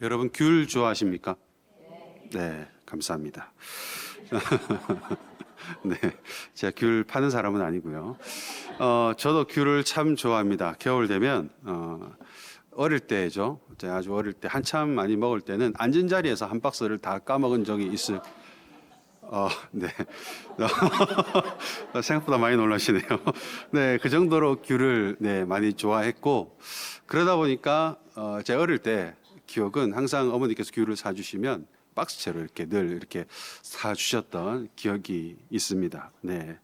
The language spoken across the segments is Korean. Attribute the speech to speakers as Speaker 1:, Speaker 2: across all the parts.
Speaker 1: 여러분 귤 좋아하십니까? 네, 감사합니다. 네, 제가 귤 파는 사람은 아니고요. 저도 귤을 참 좋아합니다. 겨울 되면 어릴 때죠. 제가 아주 어릴 때 한참 많이 먹을 때는 앉은 자리에서 한 박스를 다 까먹은 적이 있을. 네. 생각보다 많이 놀라시네요. 네, 그 정도로 귤을 네, 많이 좋아했고 그러다 보니까 제가 어릴 때 기억은 항상 어머니께서 귤을 사주시면 박스채로 이렇게 늘 이렇게 사주셨던 기억이 있습니다. 네.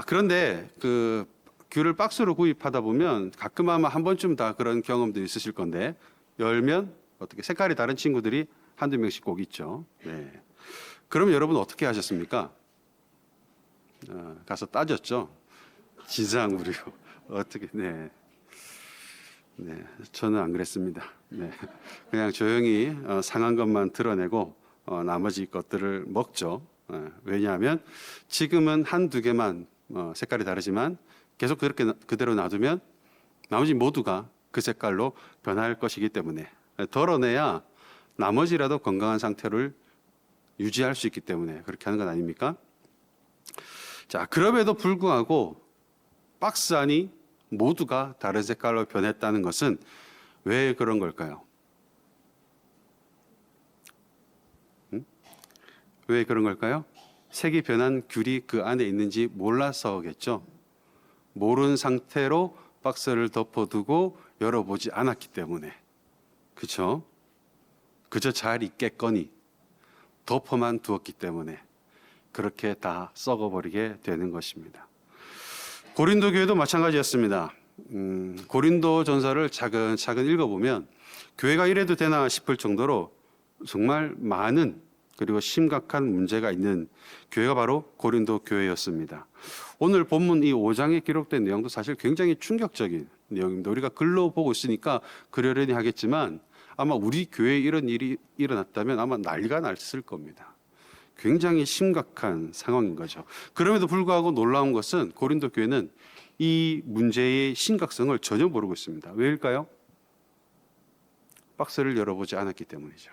Speaker 1: 그런데 그 귤을 박스로 구입하다 보면 가끔 아마 한 번쯤 다 그런 경험도 있으실 건데 열면 어떻게 색깔이 다른 친구들이 한두 명씩 꼭 있죠. 네. 그럼 여러분 어떻게 하셨습니까? 가서 따졌죠. 진상우려. 어떻게? 네. 네, 저는 안 그랬습니다. 네, 그냥 조용히 상한 것만 드러내고 나머지 것들을 먹죠. 왜냐하면 지금은 한두 개만 색깔이 다르지만 계속 그렇게 그대로 놔두면 나머지 모두가 그 색깔로 변할 것이기 때문에 덜어내야 나머지라도 건강한 상태를 유지할 수 있기 때문에 그렇게 하는 건 아닙니까? 자, 그럼에도 불구하고 박스 안이 모두가 다른 색깔로 변했다는 것은 왜 그런 걸까요? 왜 그런 걸까요? 색이 변한 귤이 그 안에 있는지 몰라서겠죠. 모르는 상태로 박스를 덮어두고 열어보지 않았기 때문에. 그렇죠? 그저 잘 있겠거니 덮어만 두었기 때문에 그렇게 다 썩어버리게 되는 것입니다. 고린도 교회도 마찬가지였습니다. 고린도 전서를 차근차근 읽어보면 교회가 이래도 되나 싶을 정도로 정말 많은 그리고 심각한 문제가 있는 교회가 바로 고린도 교회였습니다. 오늘 본문 이 5장에 기록된 내용도 사실 굉장히 충격적인 내용입니다. 우리가 글로 보고 있으니까 그러려니 하겠지만 아마 우리 교회에 이런 일이 일어났다면 아마 난리가 났을 겁니다. 굉장히 심각한 상황인 거죠. 그럼에도 불구하고 놀라운 것은 고린도 교회는 이 문제의 심각성을 전혀 모르고 있습니다. 왜일까요? 박스를 열어보지 않았기 때문이죠.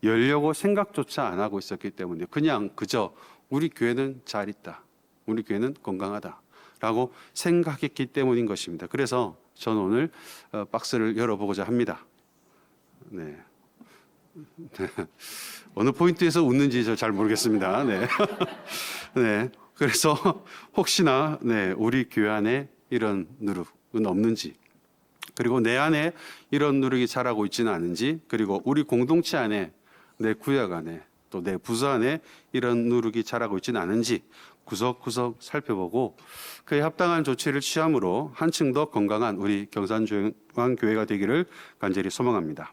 Speaker 1: 열려고 생각조차 안 하고 있었기 때문에 그냥 그저 우리 교회는 잘 있다. 우리 교회는 건강하다. 라고 생각했기 때문인 것입니다. 그래서 저는 오늘 박스를 열어보고자 합니다. 네. 어느 포인트에서 웃는지 저 잘 모르겠습니다. 네. 네. 그래서 혹시나 네, 우리 교회 안에 이런 누룩은 없는지, 그리고 내 안에 이런 누룩이 자라고 있지는 않은지, 그리고 우리 공동체 안에 내 구역 안에 또 내 부서 안에 이런 누룩이 자라고 있지는 않은지 구석구석 살펴보고 그에 합당한 조치를 취함으로 한층 더 건강한 우리 경산중앙교회가 되기를 간절히 소망합니다.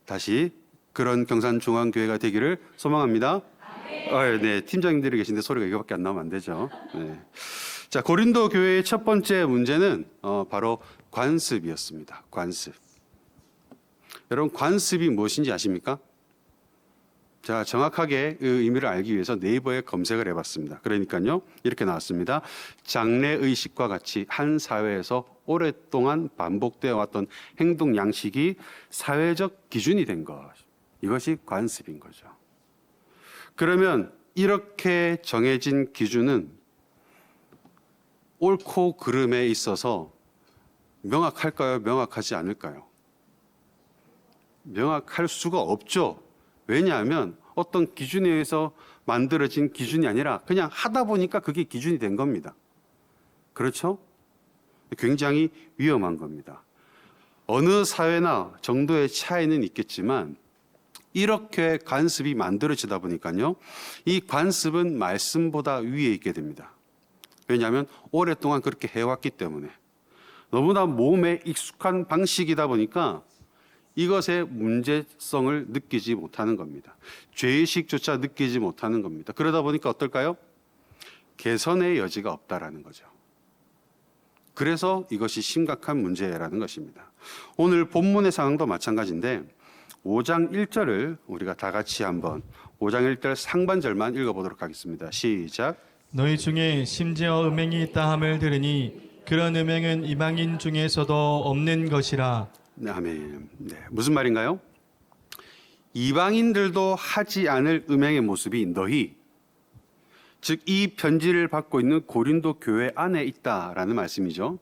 Speaker 1: 다시 그런 경산중앙교회가 되기를 소망합니다. 네, 팀장님들이 계신데 소리가 이거밖에 안 나오면 안 되죠. 네. 자, 고린도 교회의 첫 번째 문제는 바로 관습이었습니다. 관습. 여러분, 관습이 무엇인지 아십니까? 자, 정확하게 그 의미를 알기 위해서 네이버에 검색을 해봤습니다. 그러니까요, 이렇게 나왔습니다. 장래의식과 같이 한 사회에서 오랫동안 반복되어 왔던 행동 양식이 사회적 기준이 된 것. 이것이 관습인 거죠. 그러면 이렇게 정해진 기준은 옳고 그름에 있어서 명확할까요? 명확하지 않을까요? 명확할 수가 없죠. 왜냐하면 어떤 기준에 의해서 만들어진 기준이 아니라 그냥 하다 보니까 그게 기준이 된 겁니다. 그렇죠? 굉장히 위험한 겁니다. 어느 사회나 정도의 차이는 있겠지만 이렇게 관습이 만들어지다 보니까요, 이 관습은 말씀보다 위에 있게 됩니다. 왜냐하면 오랫동안 그렇게 해왔기 때문에 너무나 몸에 익숙한 방식이다 보니까 이것의 문제성을 느끼지 못하는 겁니다. 죄의식조차 느끼지 못하는 겁니다. 그러다 보니까 어떨까요? 개선의 여지가 없다라는 거죠. 그래서 이것이 심각한 문제라는 것입니다. 오늘 본문의 상황도 마찬가지인데 5장 1절을 우리가 다 같이 한번 5장 1절 상반절만 읽어보도록 하겠습니다. 시작.
Speaker 2: 너희 중에 심지어 음행이 있다 함을 들으니 그런 음행은 이방인 중에서도 없는 것이라.
Speaker 1: 네, 아멘. 네, 무슨 말인가요? 이방인들도 하지 않을 음행의 모습이 너희, 즉 이 편지를 받고 있는 고린도 교회 안에 있다라는 말씀이죠.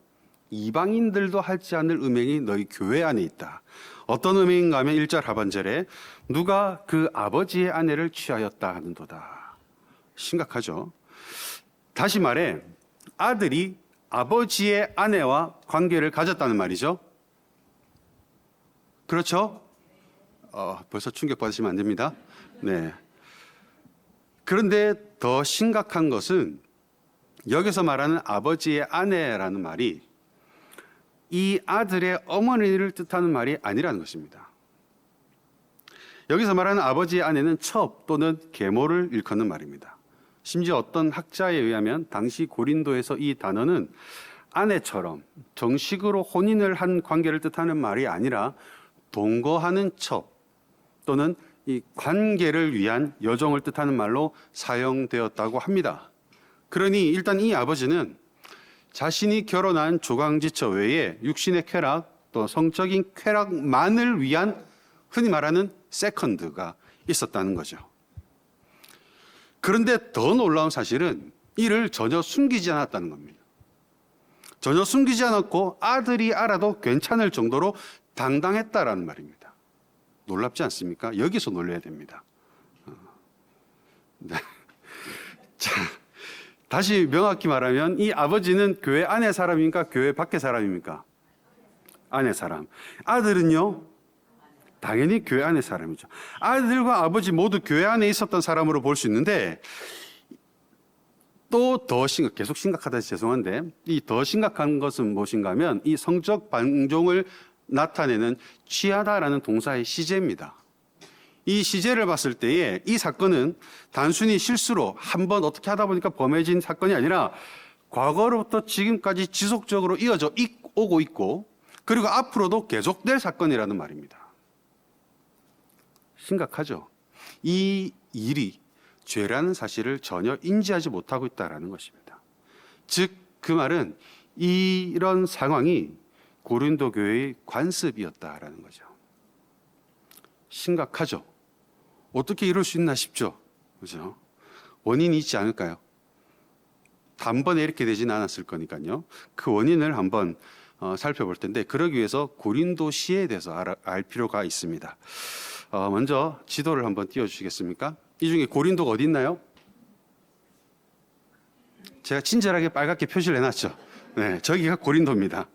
Speaker 1: 이방인들도 하지 않을 음행이 너희 교회 안에 있다. 어떤 음행인가 하면 1절 하반절에 누가 그 아버지의 아내를 취하였다 하는도다. 심각하죠. 다시 말해 아들이 아버지의 아내와 관계를 가졌다는 말이죠. 그렇죠? 벌써 충격받으시면 안 됩니다. 네. 그런데 더 심각한 것은 여기서 말하는 아버지의 아내라는 말이 이 아들의 어머니를 뜻하는 말이 아니라는 것입니다. 여기서 말하는 아버지의 아내는 첩 또는 계모를 일컫는 말입니다. 심지어 어떤 학자에 의하면 당시 고린도에서 이 단어는 아내처럼 정식으로 혼인을 한 관계를 뜻하는 말이 아니라 동거하는 첩 또는 이 관계를 위한 여정을 뜻하는 말로 사용되었다고 합니다. 그러니 일단 이 아버지는 자신이 결혼한 조강지처 외에 육신의 쾌락 또 성적인 쾌락만을 위한 흔히 말하는 세컨드가 있었다는 거죠. 그런데 더 놀라운 사실은 이를 전혀 숨기지 않았다는 겁니다. 전혀 숨기지 않았고 아들이 알아도 괜찮을 정도로 당당했다라는 말입니다. 놀랍지 않습니까? 여기서 놀라야 됩니다. 네. 자, 다시 명확히 말하면 이 아버지는 교회 안의 사람입니까? 교회 밖의 사람입니까? 안의 사람. 아들은요? 당연히 교회 안의 사람이죠. 아들과 아버지 모두 교회 안에 있었던 사람으로 볼 수 있는데 또 더 계속 심각하다 해서 죄송한데 이 더 심각한 것은 무엇인가 하면 이 성적 방종을 나타내는 취하다라는 동사의 시제입니다. 이 시제를 봤을 때에 이 사건은 단순히 실수로 한번 어떻게 하다 보니까 범해진 사건이 아니라 과거로부터 지금까지 지속적으로 이어져 오고 있고 그리고 앞으로도 계속될 사건이라는 말입니다. 심각하죠. 이 일이 죄라는 사실을 전혀 인지하지 못하고 있다는 것입니다. 즉 그 말은 이런 상황이 고린도 교회의 관습이었다라는 거죠. 심각하죠. 어떻게 이럴 수 있나 싶죠. 그죠? 원인이 있지 않을까요? 단번에 이렇게 되지는 않았을 거니까요. 그 원인을 한번 살펴볼 텐데 그러기 위해서 고린도시에 대해서 알 필요가 있습니다. 먼저 지도를 한번 띄워주시겠습니까? 이 중에 고린도가 어디 있나요? 제가 친절하게 빨갛게 표시를 해놨죠. 네, 저기가 고린도입니다.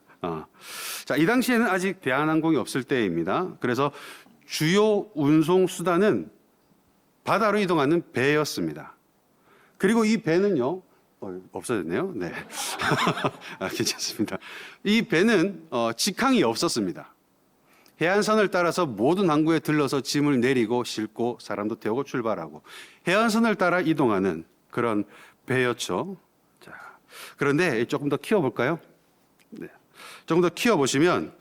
Speaker 1: 자, 이 당시에는 아직 대한항공이 없을 때입니다. 그래서 주요 운송 수단은 바다로 이동하는 배였습니다. 그리고 이 배는요, 없어졌네요. 네, 괜찮습니다. 이 배는 직항이 없었습니다. 해안선을 따라서 모든 항구에 들러서 짐을 내리고 싣고 사람도 태우고 출발하고 해안선을 따라 이동하는 그런 배였죠. 자, 그런데 조금 더 키워볼까요? 네. 조금 더 키워보시면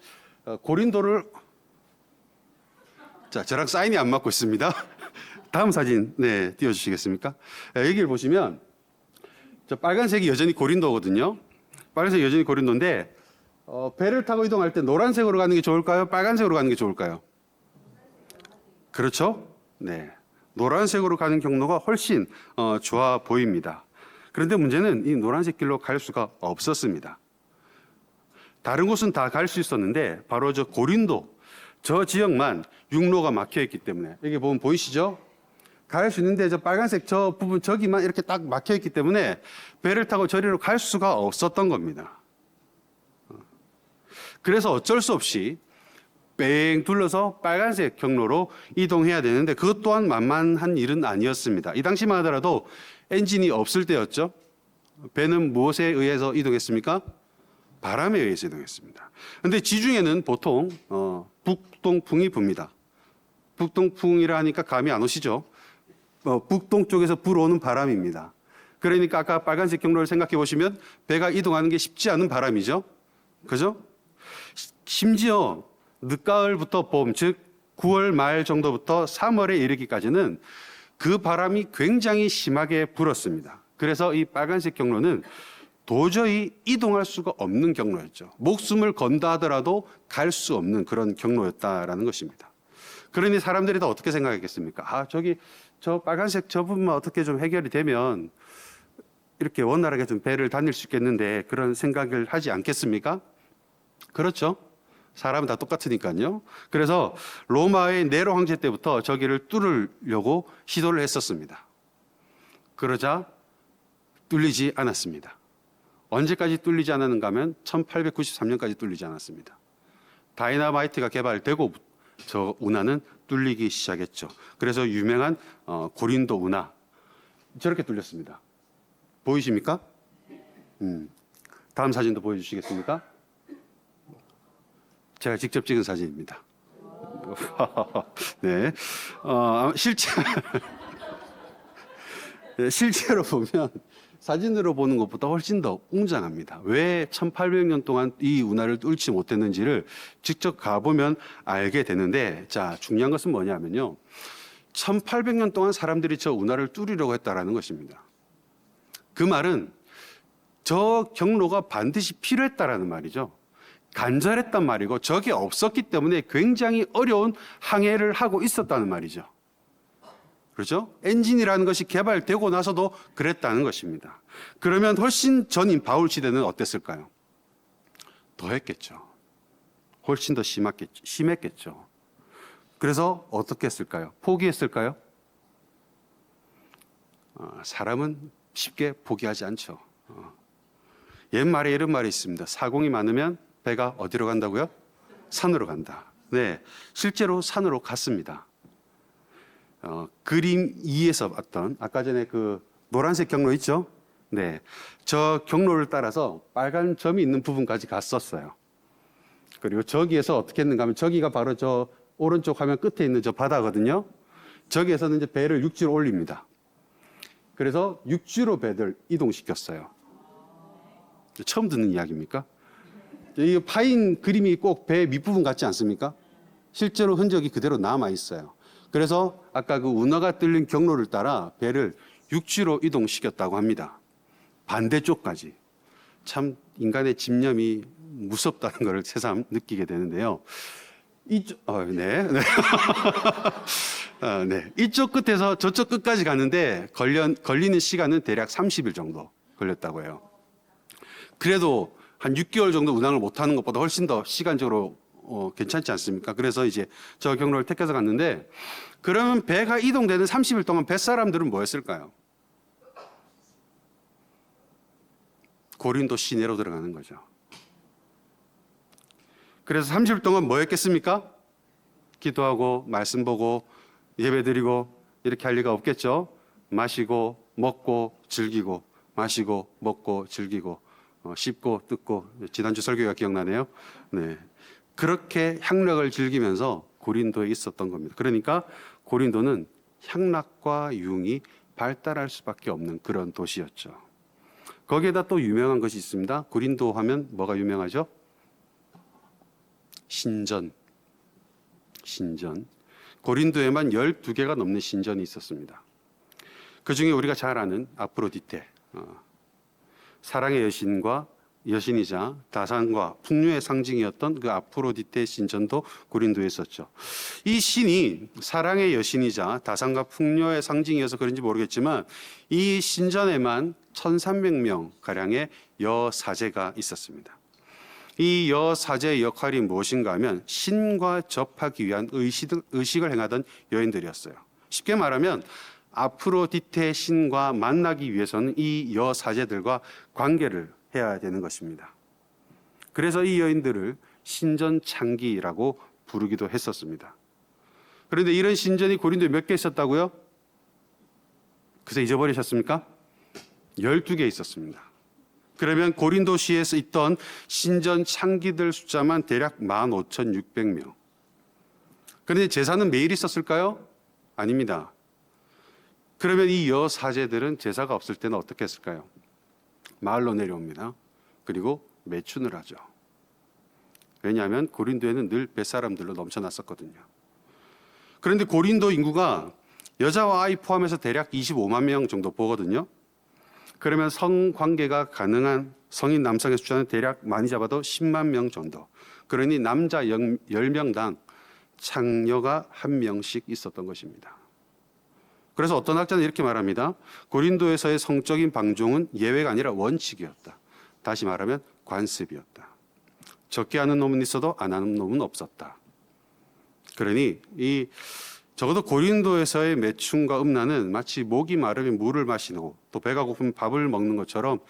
Speaker 1: 고린도를 자 저랑 사인이 안 맞고 있습니다. 다음 사진 네 띄워주시겠습니까? 여기를 보시면 저 빨간색이 여전히 고린도거든요. 빨간색이 여전히 고린도인데 배를 타고 이동할 때 노란색으로 가는 게 좋을까요? 빨간색으로 가는 게 좋을까요? 그렇죠? 네, 노란색으로 가는 경로가 훨씬 좋아 보입니다. 그런데 문제는 이 노란색 길로 갈 수가 없었습니다. 다른 곳은 다 갈 수 있었는데 바로 저 고린도 저 지역만 육로가 막혀 있기 때문에 여기 보면 보이시죠? 갈 수 있는데 저 빨간색 저 부분 저기만 이렇게 딱 막혀 있기 때문에 배를 타고 저리로 갈 수가 없었던 겁니다. 그래서 어쩔 수 없이 뺑 둘러서 빨간색 경로로 이동해야 되는데 그것 또한 만만한 일은 아니었습니다. 이 당시만 하더라도 엔진이 없을 때였죠. 배는 무엇에 의해서 이동했습니까? 바람에 의해서 이동했습니다. 그런데 지중해는 보통 북동풍이 붑니다. 북동풍이라 하니까 감이 안 오시죠? 북동쪽에서 불어오는 바람입니다. 그러니까 아까 빨간색 경로를 생각해 보시면 배가 이동하는 게 쉽지 않은 바람이죠. 그죠? 심지어 늦가을부터 봄, 즉 9월 말 정도부터 3월에 이르기까지는 그 바람이 굉장히 심하게 불었습니다. 그래서 이 빨간색 경로는 도저히 이동할 수가 없는 경로였죠. 목숨을 건다 하더라도 갈 수 없는 그런 경로였다라는 것입니다. 그러니 사람들이 다 어떻게 생각했겠습니까? 아, 저기 저 빨간색 저 부분만 어떻게 좀 해결이 되면 이렇게 원활하게 좀 배를 다닐 수 있겠는데, 그런 생각을 하지 않겠습니까? 그렇죠. 사람은 다 똑같으니까요. 그래서 로마의 네로 황제 때부터 저기를 뚫으려고 시도를 했었습니다. 그러자 뚫리지 않았습니다. 언제까지 뚫리지 않았는가 하면 1893년까지 뚫리지 않았습니다. 다이나마이트가 개발되고 저 운하는 뚫리기 시작했죠. 그래서 유명한 고린도 운하, 저렇게 뚫렸습니다. 보이십니까? 다음 사진도 보여주시겠습니까? 제가 직접 찍은 사진입니다. 네, 실제로 보면 사진으로 보는 것보다 훨씬 더 웅장합니다. 왜 1800년 동안 이 운하를 뚫지 못했는지를 직접 가보면 알게 되는데, 자, 중요한 것은 뭐냐면요, 1800년 동안 사람들이 저 운하를 뚫으려고 했다라는 것입니다. 그 말은 저 경로가 반드시 필요했다라는 말이죠. 간절했단 말이고, 저게 없었기 때문에 굉장히 어려운 항해를 하고 있었다는 말이죠. 그렇죠? 엔진이라는 것이 개발되고 나서도 그랬다는 것입니다. 그러면 훨씬 전인 바울 시대는 어땠을까요? 더 했겠죠. 훨씬 더 심했겠죠. 그래서 어떻게 했을까요? 포기했을까요? 사람은 쉽게 포기하지 않죠. 옛말에 이런 말이 있습니다. 사공이 많으면 배가 어디로 간다고요? 산으로 간다. 네, 실제로 산으로 갔습니다. 그림 2에서 봤던 아까 전에 그 노란색 경로 있죠? 네, 저 경로를 따라서 빨간 점이 있는 부분까지 갔었어요. 그리고 저기에서 어떻게 했는가 하면, 저기가 바로 저 오른쪽 화면 끝에 있는 저 바다거든요. 저기에서는 이제 배를 육지로 올립니다. 그래서 육지로 배들 이동시켰어요. 처음 듣는 이야기입니까? 이 파인 그림이 꼭 배 밑부분 같지 않습니까? 실제로 흔적이 그대로 남아 있어요. 그래서 아까 그 운하가 뚫린 경로를 따라 배를 육지로 이동시켰다고 합니다. 반대쪽까지. 참 인간의 집념이 무섭다는 것을 새삼 느끼게 되는데요. 이쪽 끝에서 저쪽 끝까지 갔는데 걸리는 시간은 대략 30일 정도 걸렸다고 해요. 그래도 한 6개월 정도 운항을 못하는 것보다 훨씬 더 시간적으로 괜찮지 않습니까? 그래서 이제 저 경로를 택해서 갔는데, 그러면 배가 이동되는 30일 동안 뱃사람들은 뭐 했을까요? 고린도 시내로 들어가는 거죠. 그래서 30일 동안 뭐 했겠습니까? 기도하고 말씀 보고 예배 드리고 이렇게 할 리가 없겠죠. 마시고 먹고 즐기고, 마시고 먹고 즐기고, 씹고 뜯고. 지난주 설교가 기억나네요. 네, 그렇게 향락을 즐기면서 고린도에 있었던 겁니다. 그러니까 고린도는 향락과 유흥이 발달할 수밖에 없는 그런 도시였죠. 거기에다 또 유명한 것이 있습니다. 고린도 하면 뭐가 유명하죠? 신전. 고린도에만 12개가 넘는 신전이 있었습니다. 그 중에 우리가 잘 아는 아프로디테, 사랑의 여신이자 다산과 풍요의 상징이었던 그 아프로디테 신전도 고린도에 있었죠. 이 신이 사랑의 여신이자 다산과 풍요의 상징이어서 그런지 모르겠지만, 이 신전에만 1300명 가량의 여사제가 있었습니다. 이 여사제의 역할이 무엇인가 하면 신과 접하기 위한 의식을 행하던 여인들이었어요. 쉽게 말하면 아프로디테 신과 만나기 위해서는 이 여사제들과 관계를 해야 되는 것입니다. 그래서 이 여인들을 신전창기라고 부르기도 했었습니다. 그런데 이런 신전이 고린도에 몇 개 있었다고요? 그새 잊어버리셨습니까? 12개 있었습니다. 그러면 고린도시에서 있던 신전창기들 숫자만 대략 15,600명. 그런데 제사는 매일 있었을까요? 아닙니다. 그러면 이 여사제들은 제사가 없을 때는 어떻게 했을까요? 마을로 내려옵니다. 그리고 매춘을 하죠. 왜냐하면 고린도에는 늘 뱃사람들로 넘쳐났었거든요. 그런데 고린도 인구가 여자와 아이 포함해서 대략 25만 명 정도 보거든요. 그러면 성관계가 가능한 성인 남성의 숫자는 대략 많이 잡아도 10만 명 정도. 그러니 남자 10명당 창녀가 1명씩 있었던 것입니다. 그래서 어떤 학자는 이렇게 말합니다. 고린도에서의 성적인 방종은 예외가 아니라 원칙이었다. 다시 말하면 관습이었다. 적게 하는 놈은 있어도 안 하는 놈은 없었다. 그러니 적어도 고린도에서의 매춘과 음란은 마치 목이 마르면 물을 마시고 또 배가 고프면 밥을 먹는 것처럼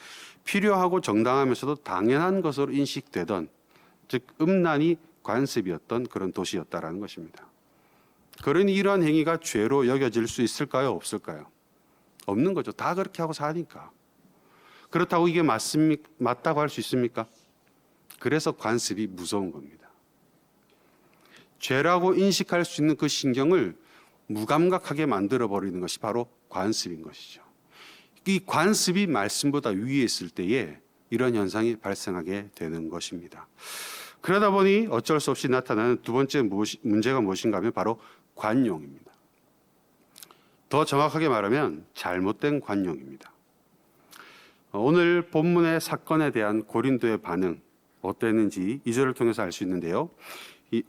Speaker 1: 필요하고 정당하면서도 당연한 것으로 인식되던, 즉 음란이 관습이었던 그런 도시였다라는 것입니다. 그러니 이러한 행위가 죄로 여겨질 수 있을까요? 없을까요? 없는 거죠. 다 그렇게 하고 사니까. 그렇다고 이게 맞다고 할 수 있습니까? 그래서 관습이 무서운 겁니다. 죄라고 인식할 수 있는 그 신경을 무감각하게 만들어버리는 것이 바로 관습인 것이죠. 이 관습이 말씀보다 위에 있을 때에 이런 현상이 발생하게 되는 것입니다. 그러다 보니 어쩔 수 없이 나타나는 두 번째 문제가 무엇인가 하면 바로 관용입니다. 더 정확하게 말하면 잘못된 관용입니다. 오늘 본문의 사건에 대한 고린도의 반응 어땠는지 2절을 통해서 알 수 있는데요.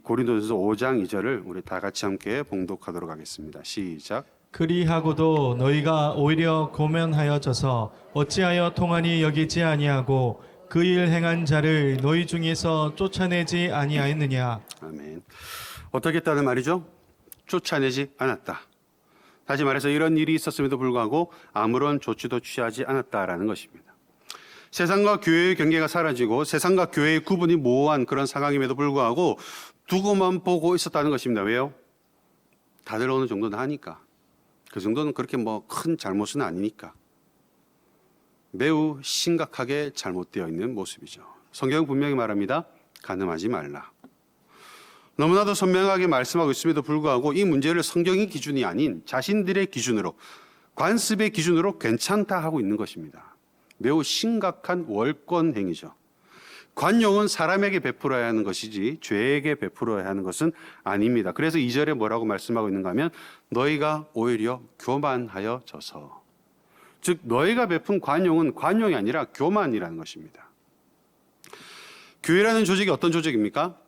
Speaker 1: 고린도전서 5장 2절을 우리 다 같이 함께 봉독하도록 하겠습니다. 시작.
Speaker 2: 그리하고도 너희가 오히려 고면하여져서 어찌하여 통하니 여기지 아니하고 그 일 행한 자를 너희 중에서 쫓아내지 아니하였느냐.
Speaker 1: 아멘. 어떻게 했다는 말이죠? 쫓아내지 않았다. 다시 말해서 이런 일이 있었음에도 불구하고 아무런 조치도 취하지 않았다라는 것입니다. 세상과 교회의 경계가 사라지고 세상과 교회의 구분이 모호한 그런 상황임에도 불구하고 두고만 보고 있었다는 것입니다. 왜요? 다들 어느 정도는 하니까. 그 정도는 그렇게 뭐 큰 잘못은 아니니까. 매우 심각하게 잘못되어 있는 모습이죠. 성경은 분명히 말합니다. 간음하지 말라. 너무나도 선명하게 말씀하고 있음에도 불구하고 이 문제를 성경의 기준이 아닌 자신들의 기준으로, 관습의 기준으로 괜찮다 하고 있는 것입니다. 매우 심각한 월권 행위죠. 관용은 사람에게 베풀어야 하는 것이지 죄에게 베풀어야 하는 것은 아닙니다. 그래서 2절에 뭐라고 말씀하고 있는가 하면 너희가 오히려 교만하여져서, 즉 너희가 베푼 관용은 관용이 아니라 교만이라는 것입니다. 교회라는 조직이 어떤 조직입니까?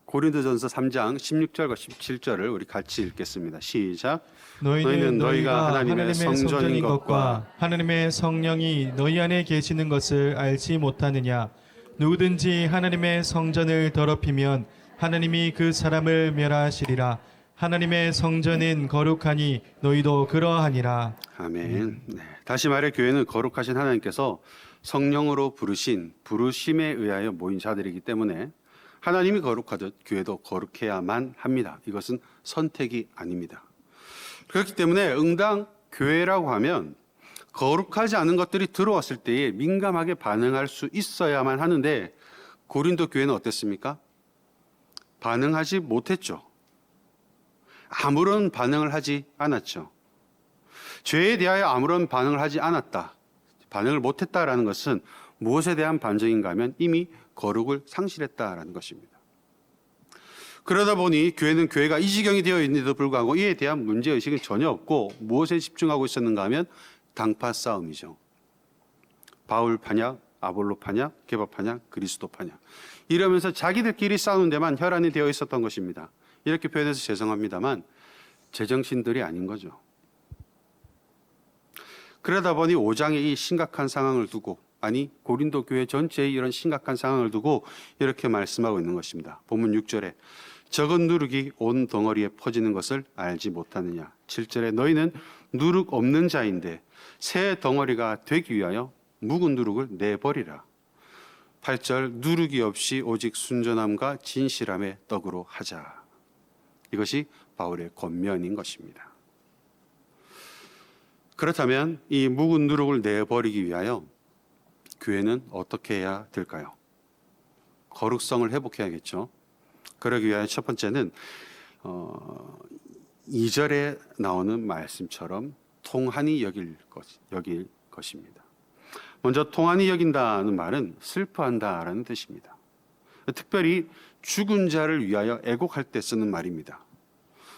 Speaker 1: 고린도전서 3장 16절과 17절을 우리 같이 읽겠습니다. 시작.
Speaker 2: 너희는 너희가 하나님의 성전인 것과 하나님의 성령이 너희 안에 계시는 것을 알지 못하느냐. 누구든지 하나님의 성전을 더럽히면 하나님이 그 사람을 멸하시리라. 하나님의 성전은 거룩하니 너희도 그러하니라.
Speaker 1: 아멘. 네. 다시 말해 교회는 거룩하신 하나님께서 성령으로 부르신 부르심에 의하여 모인 자들이기 때문에 하나님이 거룩하듯 교회도 거룩해야만 합니다. 이것은 선택이 아닙니다. 그렇기 때문에 응당 교회라고 하면 거룩하지 않은 것들이 들어왔을 때에 민감하게 반응할 수 있어야만 하는데 고린도 교회는 어땠습니까? 반응하지 못했죠. 아무런 반응을 하지 않았죠. 죄에 대하여 아무런 반응을 하지 않았다. 반응을 못했다라는 것은 무엇에 대한 반증인가 하면 이미 거룩을 상실했다라는 것입니다. 그러다 보니 교회는 교회가 이 지경이 되어 있는데도 불구하고 이에 대한 문제의식은 전혀 없고 무엇에 집중하고 있었는가 하면 당파 싸움이죠. 바울 파냐, 아볼로 파냐, 게바 파냐, 그리스도 파냐. 이러면서 자기들끼리 싸우는 데만 혈안이 되어 있었던 것입니다. 이렇게 표현해서 죄송합니다만 제정신들이 아닌 거죠. 그러다 보니 5장의 이 심각한 상황을 두고, 아니 고린도 교회 전체의 이런 심각한 상황을 두고 이렇게 말씀하고 있는 것입니다. 본문 6절에 적은 누룩이 온 덩어리에 퍼지는 것을 알지 못하느냐. 7절에 너희는 누룩 없는 자인데 새 덩어리가 되기 위하여 묵은 누룩을 내버리라. 8절 누룩이 없이 오직 순전함과 진실함의 떡으로 하자. 이것이 바울의 권면인 것입니다. 그렇다면 이 묵은 누룩을 내버리기 위하여 교회는 어떻게 해야 될까요? 거룩성을 회복해야겠죠. 그러기 위하여 첫 번째는 2절에 나오는 말씀처럼 통한히 여길 것입니다. 먼저 통한히 여긴다는 말은 슬퍼한다라는 뜻입니다. 특별히 죽은 자를 위하여 애곡할 때 쓰는 말입니다.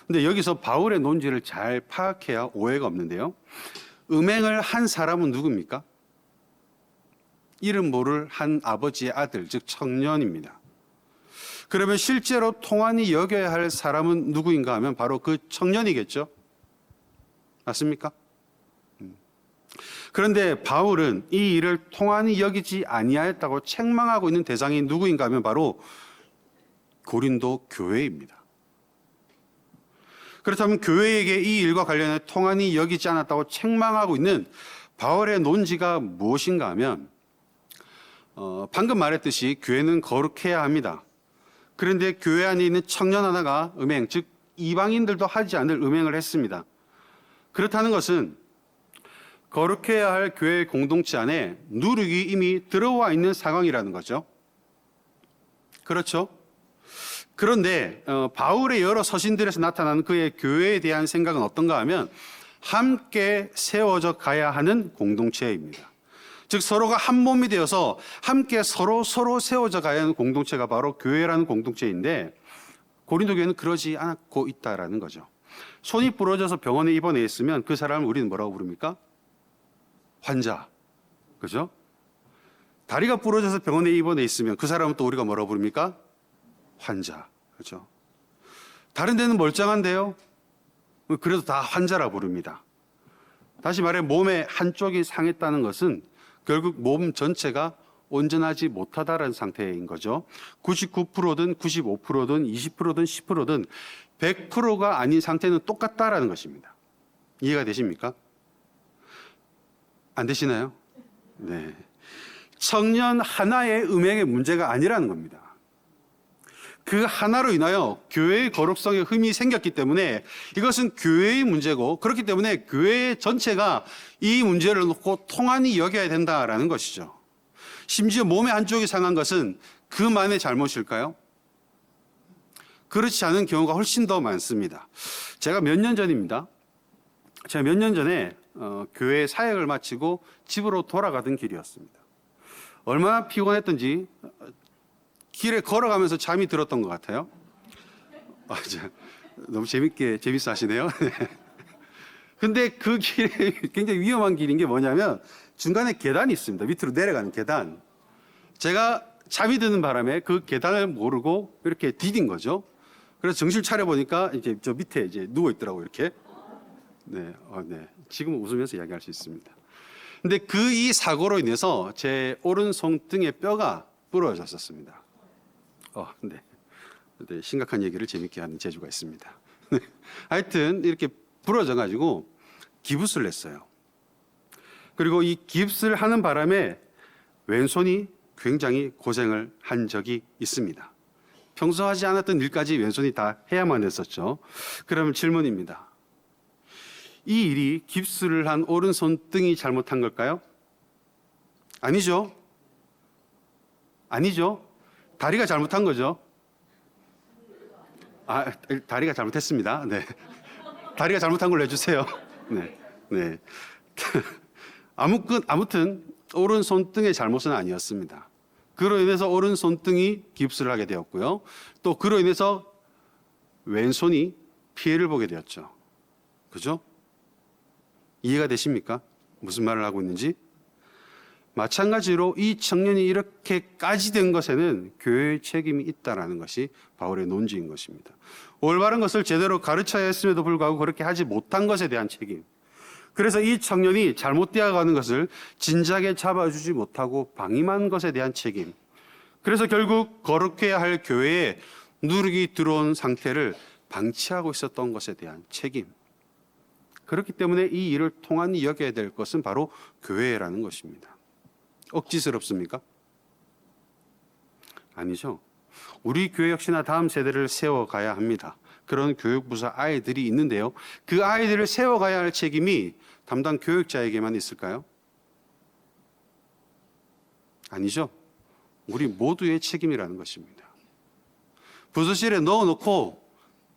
Speaker 1: 근데 여기서 바울의 논지를 잘 파악해야 오해가 없는데요. 음행을 한 사람은 누굽니까? 이름 모를 한 아버지의 아들, 즉 청년입니다. 그러면 실제로 통한이 여겨야 할 사람은 누구인가 하면 바로 그 청년이겠죠. 맞습니까? 그런데 바울은 이 일을 통한이 여기지 아니하였다고 책망하고 있는 대상이 누구인가 하면 바로 고린도 교회입니다. 그렇다면 교회에게 이 일과 관련해 통한이 여기지 않았다고 책망하고 있는 바울의 논지가 무엇인가 하면 방금 말했듯이 교회는 거룩해야 합니다. 그런데 교회 안에 있는 청년 하나가 음행, 즉 이방인들도 하지 않을 음행을 했습니다. 그렇다는 것은 거룩해야 할 교회 공동체 안에 누룩이 이미 들어와 있는 상황이라는 거죠. 그렇죠? 그런데 바울의 여러 서신들에서 나타나는 그의 교회에 대한 생각은 어떤가 하면 함께 세워져 가야 하는 공동체입니다. 즉 서로가 한 몸이 되어서 함께 서로 세워져 가야 하는 공동체가 바로 교회라는 공동체인데 고린도 교회는 그러지 않고 있다라는 거죠. 손이 부러져서 병원에 입원해 있으면 그 사람을 우리는 뭐라고 부릅니까? 환자. 그죠? 다리가 부러져서 병원에 입원해 있으면 그 사람은 또 우리가 뭐라고 부릅니까? 환자. 그죠? 다른 데는 멀쩡한데요. 그래도 다 환자라 부릅니다. 다시 말해 몸의 한쪽이 상했다는 것은 결국 몸 전체가 온전하지 못하다라는 상태인 거죠. 99%든 95%든 20%든 10%든 100%가 아닌 상태는 똑같다라는 것입니다. 이해가 되십니까? 안 되시나요? 네. 청년 하나의 음행의 문제가 아니라는 겁니다. 그 하나로 인하여 교회의 거룩성에 흠이 생겼기 때문에 이것은 교회의 문제고 그렇기 때문에 교회 전체가 이 문제를 놓고 통한이 여겨야 된다라는 것이죠. 심지어 몸의 한쪽이 상한 것은 그만의 잘못일까요? 그렇지 않은 경우가 훨씬 더 많습니다. 제가 몇 년 전입니다. 제가 몇 년 전에 교회 사역을 마치고 집으로 돌아가던 길이었습니다. 얼마나 피곤했던지 길에 걸어가면서 잠이 들었던 것 같아요. 너무 재밌어 하시네요. 근데 그 길에 굉장히 위험한 길인 게 뭐냐면 중간에 계단이 있습니다. 밑으로 내려가는 계단. 제가 잠이 드는 바람에 그 계단을 모르고 이렇게 디딘 거죠. 그래서 정신 차려 보니까 이제 저 밑에 이제 누워 있더라고요. 이렇게. 네. 지금은 웃으면서 이야기할 수 있습니다. 근데 이 사고로 인해서 제 오른 손등의 뼈가 부러졌었습니다. 네. 심각한 얘기를 재밌게 하는 재주가 있습니다. 하여튼 이렇게 부러져가지고 기부스를 했어요. 그리고 이 깁스를 하는 바람에 왼손이 굉장히 고생을 한 적이 있습니다. 평소 하지 않았던 일까지 왼손이 다 해야만 했었죠. 그러면 질문입니다. 이 일이 깁스를 한 오른손등이 잘못한 걸까요? 아니죠. 아니죠. 다리가 잘못한 거죠. 다리가 잘못했습니다. 네. 다리가 잘못한 걸로 해주세요. 네. 아무튼 오른손등의 잘못은 아니었습니다. 그로 인해서 오른손등이 깁스를 하게 되었고요. 또 그로 인해서 왼손이 피해를 보게 되었죠. 그죠? 이해가 되십니까? 무슨 말을 하고 있는지? 마찬가지로 이 청년이 이렇게까지 된 것에는 교회의 책임이 있다는 것이 바울의 논지인 것입니다. 올바른 것을 제대로 가르쳐야 했음에도 불구하고 그렇게 하지 못한 것에 대한 책임. 그래서 이 청년이 잘못되어 가는 것을 진작에 잡아주지 못하고 방임한 것에 대한 책임. 그래서 결국 거룩해야 할 교회에 누룩이 들어온 상태를 방치하고 있었던 것에 대한 책임. 그렇기 때문에 이 일을 통한이 여겨야 될 것은 바로 교회라는 것입니다. 억지스럽습니까? 아니죠. 우리 교회 역시나 다음 세대를 세워가야 합니다. 그런 교육부서 아이들이 있는데요. 그 아이들을 세워가야 할 책임이 담당 교육자에게만 있을까요? 아니죠. 우리 모두의 책임이라는 것입니다. 부서실에 넣어놓고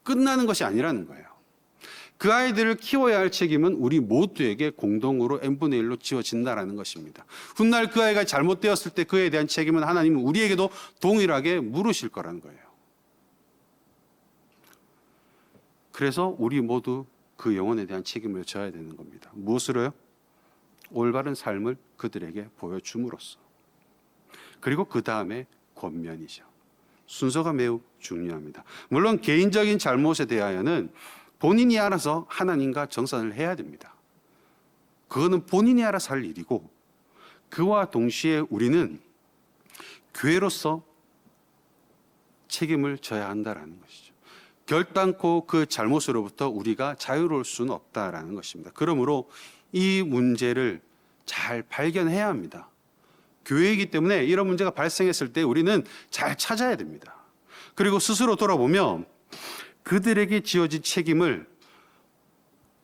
Speaker 1: 끝나는 것이 아니라는 거예요. 그 아이들을 키워야 할 책임은 우리 모두에게 공동으로 n분의 1로 지워진다는 것입니다. 훗날 그 아이가 잘못되었을 때 그에 대한 책임은 하나님은 우리에게도 동일하게 물으실 거라는 거예요. 그래서 우리 모두 그 영혼에 대한 책임을 져야 되는 겁니다. 무엇으로요? 올바른 삶을 그들에게 보여줌으로써, 그리고 그 다음에 권면이죠. 순서가 매우 중요합니다. 물론 개인적인 잘못에 대하여는 본인이 알아서 하나님과 정산을 해야 됩니다. 그거는 본인이 알아서 할 일이고, 그와 동시에 우리는 교회로서 책임을 져야 한다라는 것이죠. 결단코 그 잘못으로부터 우리가 자유로울 수는 없다라는 것입니다. 그러므로 이 문제를 잘 발견해야 합니다. 교회이기 때문에 이런 문제가 발생했을 때 우리는 잘 찾아야 됩니다. 그리고 스스로 돌아보며 그들에게 지어진 책임을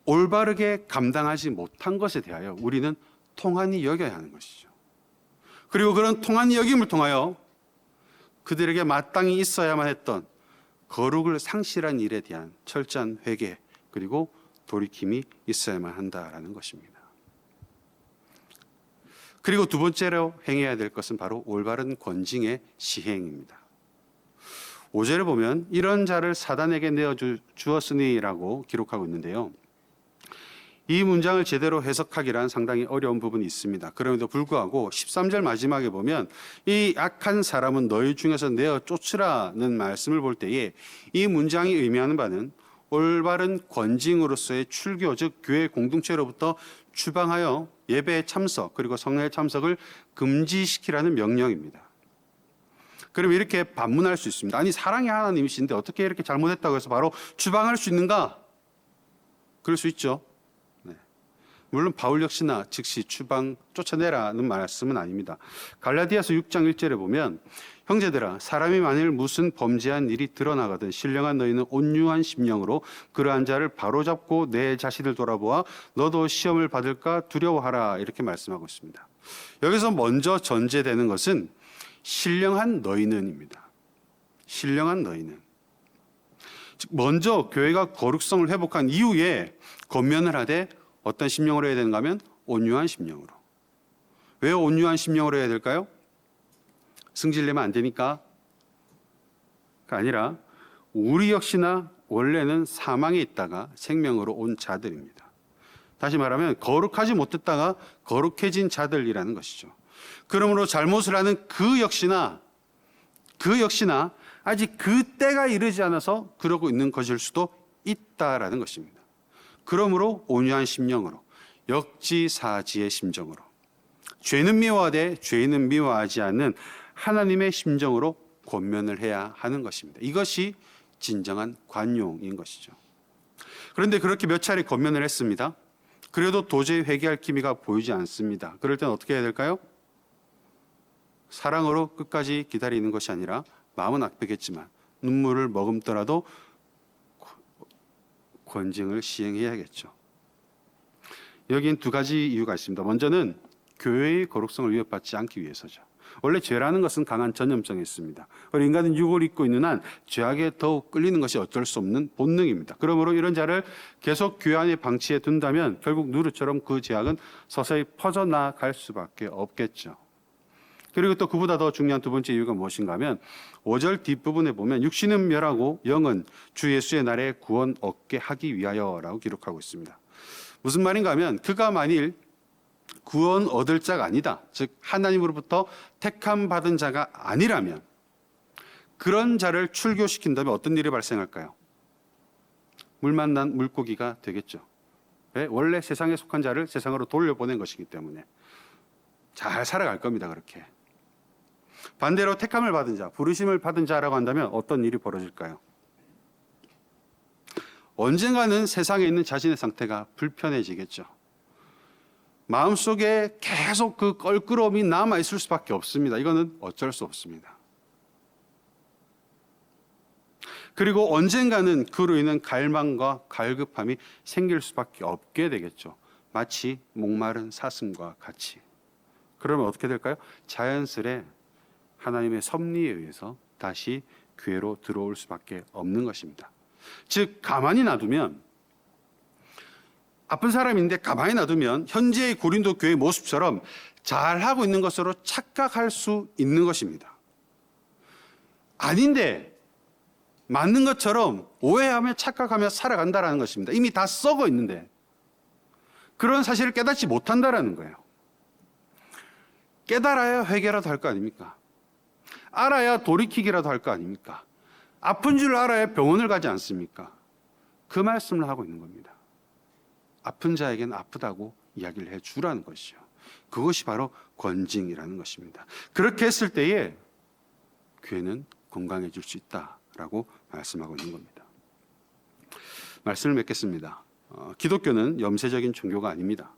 Speaker 1: 올바르게 감당하지 못한 것에 대하여 우리는 통한이 여겨야 하는 것이죠. 그리고 그런 통한이 여김을 통하여 그들에게 마땅히 있어야만 했던 거룩을 상실한 일에 대한 철저한 회개, 그리고 돌이킴이 있어야만 한다라는 것입니다. 그리고 두 번째로 행해야 될 것은 바로 올바른 권징의 시행입니다. 5절에 보면 이런 자를 사단에게 내어주었으니라고 기록하고 있는데요. 이 문장을 제대로 해석하기란 상당히 어려운 부분이 있습니다. 그럼에도 불구하고 13절 마지막에 보면 이 악한 사람은 너희 중에서 내어 쫓으라는 말씀을 볼 때에 이 문장이 의미하는 바는 올바른 권징으로서의 출교, 즉 교회 공동체로부터 추방하여 예배에 참석, 그리고 성례 참석을 금지시키라는 명령입니다. 그럼 이렇게 반문할 수 있습니다. 아니, 사랑의 하나님이신데 어떻게 이렇게 잘못했다고 해서 바로 추방할 수 있는가? 그럴 수 있죠. 네. 물론 바울 역시나 즉시 추방 쫓아내라는 말씀은 아닙니다. 갈라디아서 6장 1절에 보면 형제들아, 사람이 만일 무슨 범죄한 일이 드러나거든 신령한 너희는 온유한 심령으로 그러한 자를 바로잡고 내 자신을 돌아보아 너도 시험을 받을까 두려워하라, 이렇게 말씀하고 있습니다. 여기서 먼저 전제되는 것은 신령한 너희는입니다. 신령한 너희는, 즉 먼저 교회가 거룩성을 회복한 이후에 권면을 하되 어떤 심령으로 해야 되는가 하면 온유한 심령으로. 왜 온유한 심령으로 해야 될까요? 승질내면 안 되니까? 가 아니라 우리 역시나 원래는 사망에 있다가 생명으로 온 자들입니다. 다시 말하면 거룩하지 못했다가 거룩해진 자들이라는 것이죠. 그러므로 잘못을 하는 그 역시나 아직 그 때가 이르지 않아서 그러고 있는 것일 수도 있다라는 것입니다. 그러므로 온유한 심령으로, 역지사지의 심정으로, 죄는 미워하되 죄인은 미워하지 않는 하나님의 심정으로 권면을 해야 하는 것입니다. 이것이 진정한 관용인 것이죠. 그런데 그렇게 몇 차례 권면을 했습니다. 그래도 도저히 회개할 기미가 보이지 않습니다. 그럴 때는 어떻게 해야 될까요? 사랑으로 끝까지 기다리는 것이 아니라 마음은 악하겠지만 눈물을 머금더라도 권징을 시행해야겠죠. 여기엔 두 가지 이유가 있습니다. 먼저는 교회의 거룩성을 위협받지 않기 위해서죠. 원래 죄라는 것은 강한 전염성이 있습니다. 우리 인간은 육을 입고 있는 한 죄악에 더욱 끌리는 것이 어쩔 수 없는 본능입니다. 그러므로 이런 자를 계속 교회 안에 방치해 둔다면 결국 누르처럼 그 죄악은 서서히 퍼져나갈 수밖에 없겠죠. 그리고 또 그보다 더 중요한 두 번째 이유가 무엇인가 하면 5절 뒷부분에 보면 육신은 멸하고 영은 주 예수의 날에 구원 얻게 하기 위하여라고 기록하고 있습니다. 무슨 말인가 하면 그가 만일 구원 얻을 자가 아니다, 즉 하나님으로부터 택함 받은 자가 아니라면 그런 자를 출교시킨다면 어떤 일이 발생할까요? 물 만난 물고기가 되겠죠. 왜? 원래 세상에 속한 자를 세상으로 돌려보낸 것이기 때문에 잘 살아갈 겁니다. 그렇게. 반대로 택함을 받은 자, 부르심을 받은 자라고 한다면 어떤 일이 벌어질까요? 언젠가는 세상에 있는 자신의 상태가 불편해지겠죠. 마음속에 계속 그 껄끄러움이 남아있을 수밖에 없습니다. 이거는 어쩔 수 없습니다. 그리고 언젠가는 그로 인한 갈망과 갈급함이 생길 수밖에 없게 되겠죠. 마치 목마른 사슴과 같이. 그러면 어떻게 될까요? 자연스레 하나님의 섭리에 의해서 다시 교회로 들어올 수밖에 없는 것입니다. 즉 가만히 놔두면, 아픈 사람인데 가만히 놔두면 현재의 고린도 교회 모습처럼 잘하고 있는 것으로 착각할 수 있는 것입니다. 아닌데 맞는 것처럼 오해하며 착각하며 살아간다는 것입니다. 이미 다 썩어 있는데. 그런 사실을 깨닫지 못한다라는 거예요. 깨달아야 회개라도 할 거 아닙니까? 알아야 돌이키기라도 할 거 아닙니까? 아픈 줄 알아야 병원을 가지 않습니까? 그 말씀을 하고 있는 겁니다. 아픈 자에게는 아프다고 이야기를 해주라는 것이죠. 그것이 바로 권징이라는 것입니다. 그렇게 했을 때에 교회는 건강해질 수 있다라고 말씀하고 있는 겁니다. 말씀을 맺겠습니다. 기독교는 염세적인 종교가 아닙니다.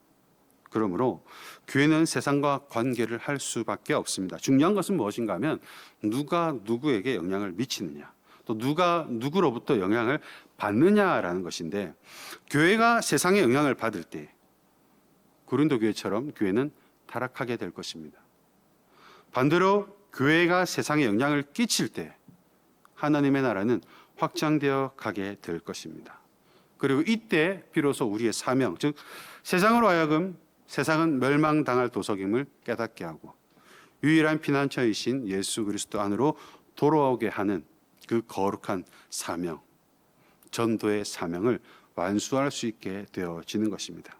Speaker 1: 그러므로 교회는 세상과 관계를 할 수밖에 없습니다. 중요한 것은 무엇인가 하면 누가 누구에게 영향을 미치느냐, 또 누가 누구로부터 영향을 받느냐라는 것인데, 교회가 세상에 영향을 받을 때 고린도 교회처럼 교회는 타락하게 될 것입니다. 반대로 교회가 세상에 영향을 끼칠 때 하나님의 나라는 확장되어 가게 될 것입니다. 그리고 이때 비로소 우리의 사명, 즉 세상으로 하여금 세상은 멸망당할 도석임을 깨닫게 하고 유일한 피난처이신 예수 그리스도 안으로 돌아오게 하는 그 거룩한 사명, 전도의 사명을 완수할 수 있게 되어지는 것입니다.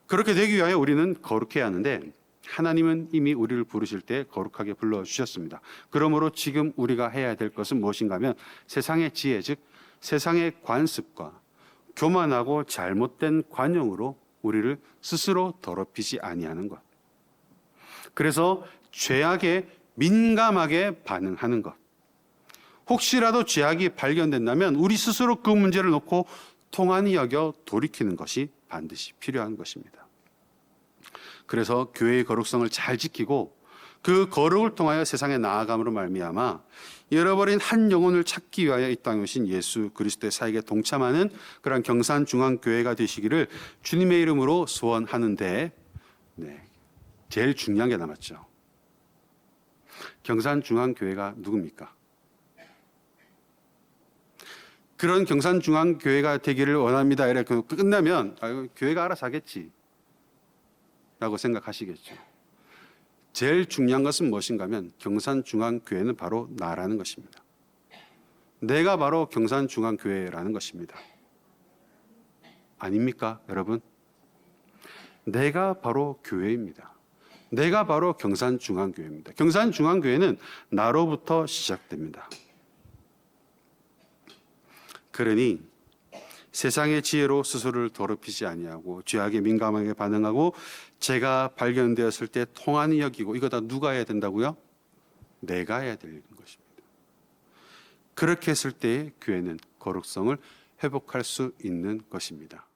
Speaker 1: 그렇게 되기 위하여 우리는 거룩해야 하는데, 하나님은 이미 우리를 부르실 때 거룩하게 불러주셨습니다. 그러므로 지금 우리가 해야 될 것은 무엇인가 하면 세상의 지혜, 즉 세상의 관습과 교만하고 잘못된 관용으로 우리를 스스로 더럽히지 아니하는 것. 그래서 죄악에 민감하게 반응하는 것. 혹시라도 죄악이 발견된다면 우리 스스로 그 문제를 놓고 통한히 여겨 돌이키는 것이 반드시 필요한 것입니다. 그래서 교회의 거룩성을 잘 지키고 그 거룩을 통하여 세상에 나아감으로 말미암아 잃어버린 한 영혼을 찾기 위하여 이 땅에 오신 예수 그리스도의 사역에 동참하는 그런 경산중앙교회가 되시기를 주님의 이름으로 소원하는데, 제일 중요한 게 남았죠. 경산중앙교회가 누굽니까? 그런 경산중앙교회가 되기를 원합니다. 이렇게 끝나면 교회가 알아서 하겠지 라고 생각하시겠죠. 제일 중요한 것은 무엇인가 하면 경산중앙교회는 바로 나라는 것입니다. 내가 바로 경산중앙교회라는 것입니다. 아닙니까, 여러분? 내가 바로 교회입니다. 내가 바로 경산중앙교회입니다. 경산중앙교회는 나로부터 시작됩니다. 그러니 세상의 지혜로 스스로를 더럽히지 아니하고 죄악에 민감하게 반응하고 죄가 발견되었을 때 통한히 여기고, 이거 다 누가 해야 된다고요? 내가 해야 되는 것입니다. 그렇게 했을 때 교회는 거룩성을 회복할 수 있는 것입니다.